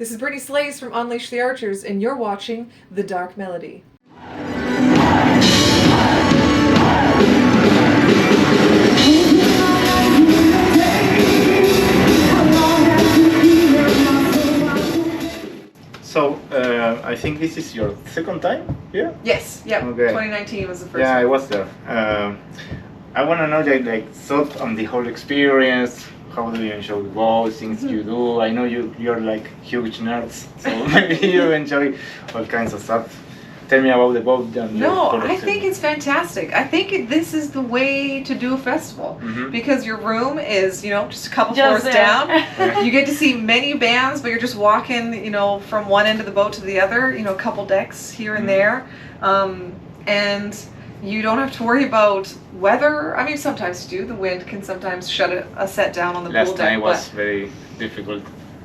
This is Brittney Slayes from Unleash the Archers, and you're watching The Dark Melody. So, I think this is your second time here? Yes, yeah. Okay. 2019 was the first Yeah, one. I was there. I want to know, like thought on the whole experience. How do you enjoy both things you do? I know you're like huge nerds, so maybe you enjoy all kinds of stuff. Tell me about the boat. No, I think it's fantastic. I think this is the way to do a festival because your room is, just a couple floors down. You get to see many bands, but you're just walking, from one end of the boat to the other. A couple decks here and there, and you don't have to worry about weather. I mean, sometimes you do. The wind can sometimes shut a set down on the pool deck. Last night was very difficult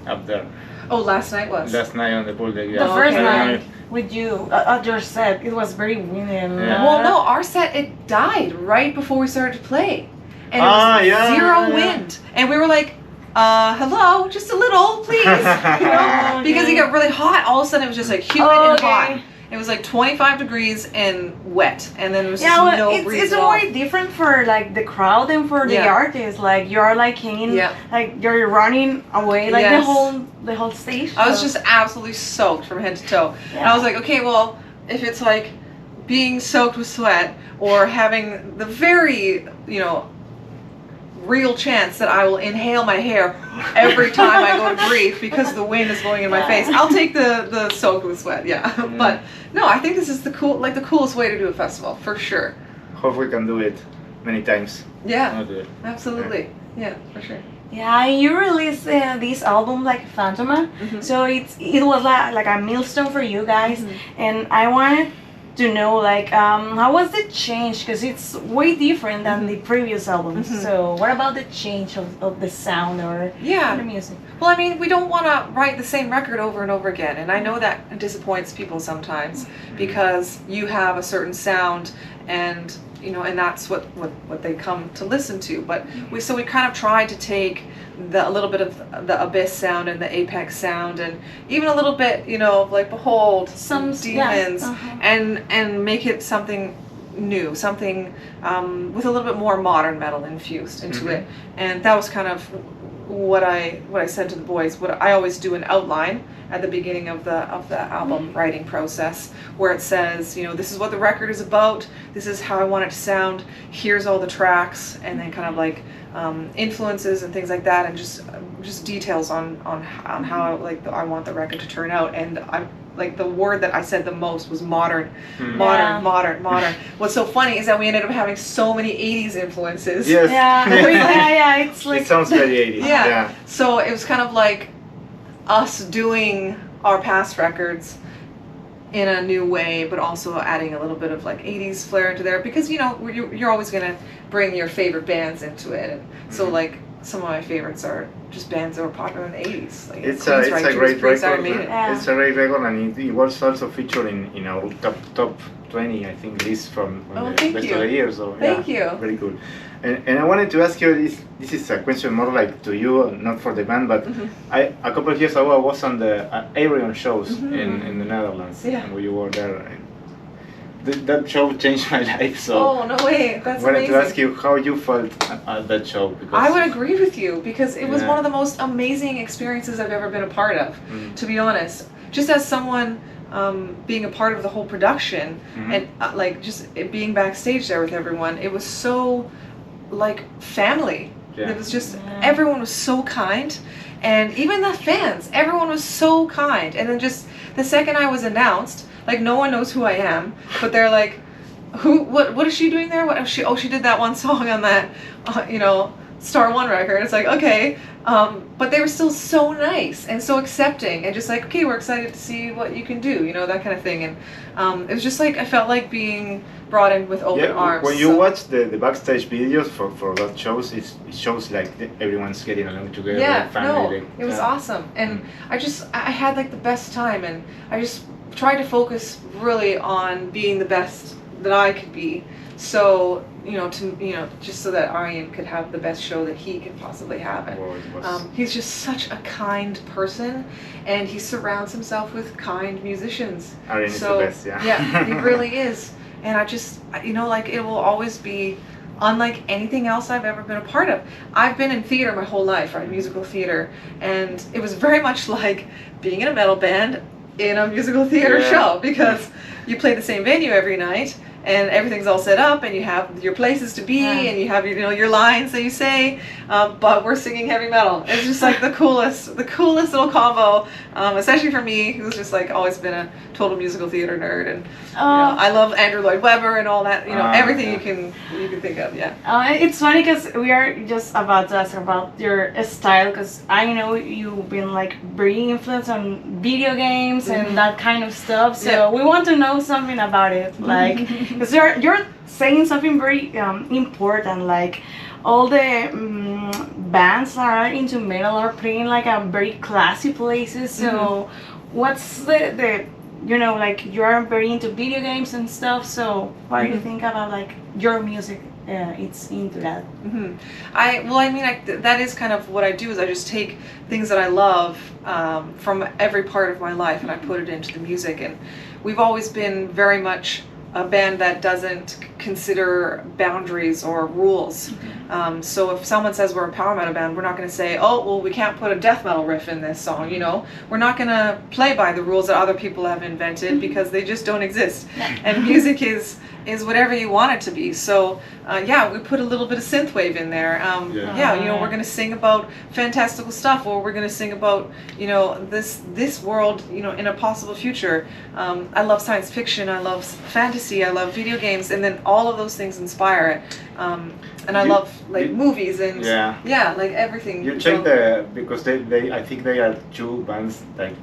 up there. Oh, last night was. Last night on the pool deck. Yeah. The first night with you at your set, it was very windy. Yeah. Well, no, our set, it died right before we started to play. And it was zero wind. And we were like, hello, just a little, please. Because it got really hot. All of a sudden, it was just like humid and hot. It was like 25 degrees and wet, and then there was no breeze it's at all. way different for like the crowd and for the artists. Like you're like hanging, like you're running away, like the whole stage. I was just absolutely soaked from head to toe, and I was like, okay, well, if it's like being soaked with sweat or having the very, real chance that I will inhale my hair every time I go to breathe because the wind is blowing in my face, I'll take the soaked with sweat. But no, I think this is the coolest way to do a festival for sure. Hope we can do it many times. Yeah, absolutely. Yeah, for sure. Yeah, you released this album like Phantoma, so it was like a milestone for you guys, and I wanted to know like how was the change, because it's way different than the previous albums. So what about the change of the sound or the music? Well, I mean, we don't want to write the same record over and over again, and I know that disappoints people sometimes because you have a certain sound and and that's what they come to listen to. But we kind of tried to take a little bit of the Abyss sound and the Apex sound, and even a little bit, like Behold, some Demons, and make it something new, something with a little bit more modern metal infused into it. And that was kind of what I said to the boys. What I always do an outline at the beginning of the album writing process, where it says, this is what the record is about, this is how I want it to sound, here's all the tracks, and then kind of like influences and things like that, and just details on how I want the record to turn out. And I'm like, the word that I said the most was modern. Modern. What's so funny is that we ended up having so many 80s influences. Yes. It's like it sounds very 80s. Yeah. So it was kind of like us doing our past records in a new way, but also adding a little bit of like 80s flair into there, because you're always gonna bring your favorite bands into it, and so like some of my favorites are just bands that were popular in the 80s. Like it's a great record. It's a great record, and it was also featured in our top 20, I think, list from the best of the year. So Thank you. Very cool. And I wanted to ask you, this is a question more like to you, not for the band, but a couple of years ago I was on the Ayreon shows in the Netherlands, where you were there. That show changed my life, so no way, that's I wanted amazing. to ask you how you felt at that show. Because I would agree with you, because it was one of the most amazing experiences I've ever been a part of, to be honest. Just as someone being a part of the whole production, and like just being backstage there with everyone, it was so like family. It was just, everyone was so kind, and even the fans, everyone was so kind. And then just the second I was announced, like, no one knows who I am, but they're like, what is she doing there? What is she? Oh, she did that one song on that Star One record. It's like, okay, but they were still so nice and so accepting, and just like, okay, we're excited to see what you can do, that kind of thing. And it was just like, I felt like being brought in with open arms. When you watch the backstage videos for that shows, it shows like everyone's getting along together, like family. It was awesome, and I had like the best time, and I just tried to focus really on being the best that I could be. So just so that Ayreon could have the best show that he could possibly have. And he's just such a kind person, and he surrounds himself with kind musicians. Ayreon is the best, yeah. Yeah, he really is. And I just, like, it will always be unlike anything else I've ever been a part of. I've been in theater my whole life, right? Musical theater. And it was very much like being in a metal band in a musical theater show, because you play the same venue every night, and everything's all set up, and you have your places to be, and you have your lines that you say, but we're singing heavy metal. It's just like the coolest little combo, especially for me, who's just like always been a total musical theater nerd, and I love Andrew Lloyd Webber and all that, everything you can think of. It's funny because we are just about to ask about your style, because I know you've been like very influenced on video games and that kind of stuff, so we want to know something about it, like, because you're saying something very important, like all the bands are into metal are playing like a very classy places, so what's the like you are very into video games and stuff, so what do you think about like your music it's into that? That is kind of what I do, is I just take things that I love from every part of my life and I put it into the music. And we've always been very much a band that doesn't consider boundaries or rules. So if someone says we're a power metal band, we're not going to say, oh, well, we can't put a death metal riff in this song, We're not going to play by the rules that other people have invented, because they just don't exist. And music is whatever you want it to be. So we put a little bit of synthwave in there. We're going to sing about fantastical stuff, or we're going to sing about this world, in a possible future. I love science fiction, I love fantasy, I love video games, and then all of those things inspire it. And I love movies and like everything. You check because they I think they are two bands like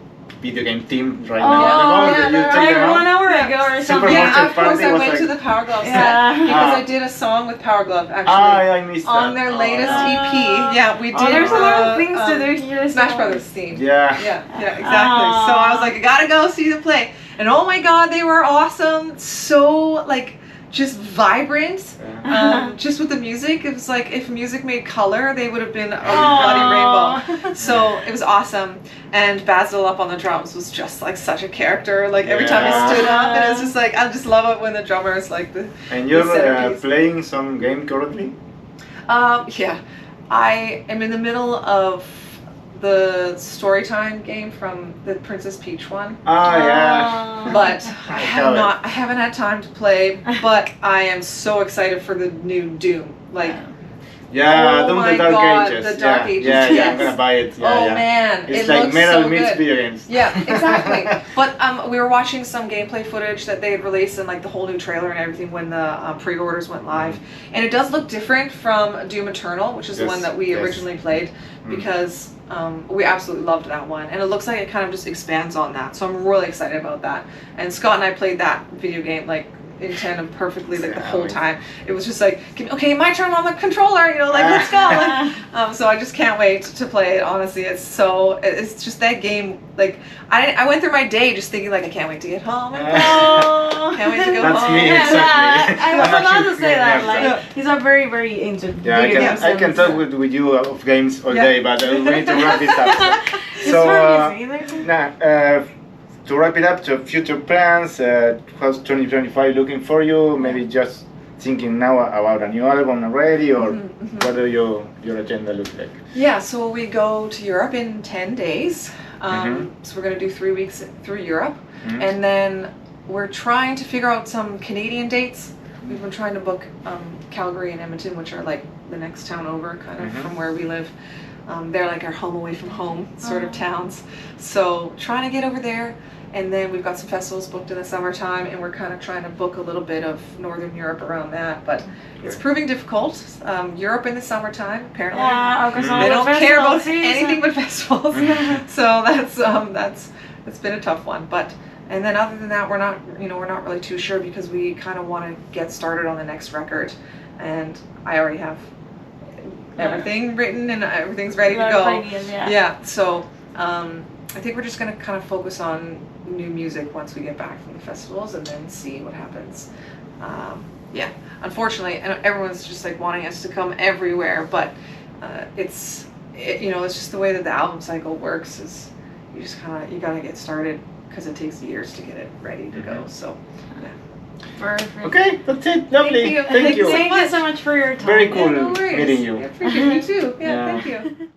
video game team right now. Like 1 hour ago or something. Yeah, of course I went to the Power Glove set because I did a song with Power Glove actually. I missed that. On their latest EP. Yeah, we did. There's a lot of things to do here. Smash Brothers theme. Yeah, exactly. So I was like, I gotta go see them play. And oh my God, they were awesome. So just vibrant, just with the music. It was like if music made color, they would have been a bloody rainbow. So it was awesome. And Basil up on the drums was just like such a character. Like every time he stood up, and it was just like, I just love it when the drummer is like the. And you're playing some game currently? I am in the middle of the Storytime game from the Princess Peach one. But I haven't had time to play, but I am so excited for the new Doom. Doom the Dark Ages. The Dark Ages. Yeah, I'm gonna buy it. Man, it's it like looks metal so meets good. video games. Yeah, exactly. But we were watching some gameplay footage that they had released, and the whole new trailer and everything when the pre-orders went live, and it does look different from Doom Eternal, which is the one that we originally played, because we absolutely loved that one, and it looks like it kind of just expands on that. So I'm really excited about that. And Scott and I played that video game in tandem perfectly the whole time. It was just like, okay, my turn on the controller, let's go. So I just can't wait to play it. Honestly, it's just that game. I went through my day just thinking I can't wait to get home and play. Can't wait to go That's home. me, exactly. I was about to say that. He's very, very into video games. I can talk with you of games all day, but we need to wrap this up. To wrap it up, to future plans, how's 2025 looking for you? Maybe just thinking now about a new album already, or what do your agenda look like? Yeah, so we go to Europe in 10 days. So we're going to do 3 weeks through Europe. And then we're trying to figure out some Canadian dates. We've been trying to book Calgary and Edmonton, which are the next town over kind of from where we live. They're our home away from home sort of towns. So trying to get over there. And then we've got some festivals booked in the summertime, and we're kind of trying to book a little bit of Northern Europe around that. But it's proving difficult. Europe in the summertime, apparently. They don't care about anything but festivals. So it's been a tough one. And then other than that, we're not really too sure, because we kind of want to get started on the next record. And I already have everything written and everything's ready to go. So I think we're just going to kind of focus on new music once we get back from the festivals, and then see what happens. yeah, unfortunately, and everyone's just like wanting us to come everywhere, but it's just the way that the album cycle works. Is you gotta get started because it takes years to get it ready to go. So, yeah. Perfect. Okay, that's it. Lovely. Thank you. Thank you. Thank you so much for your time. Very cool Yeah, no worries. meeting you. I appreciate you too. Yeah, Yeah. thank you.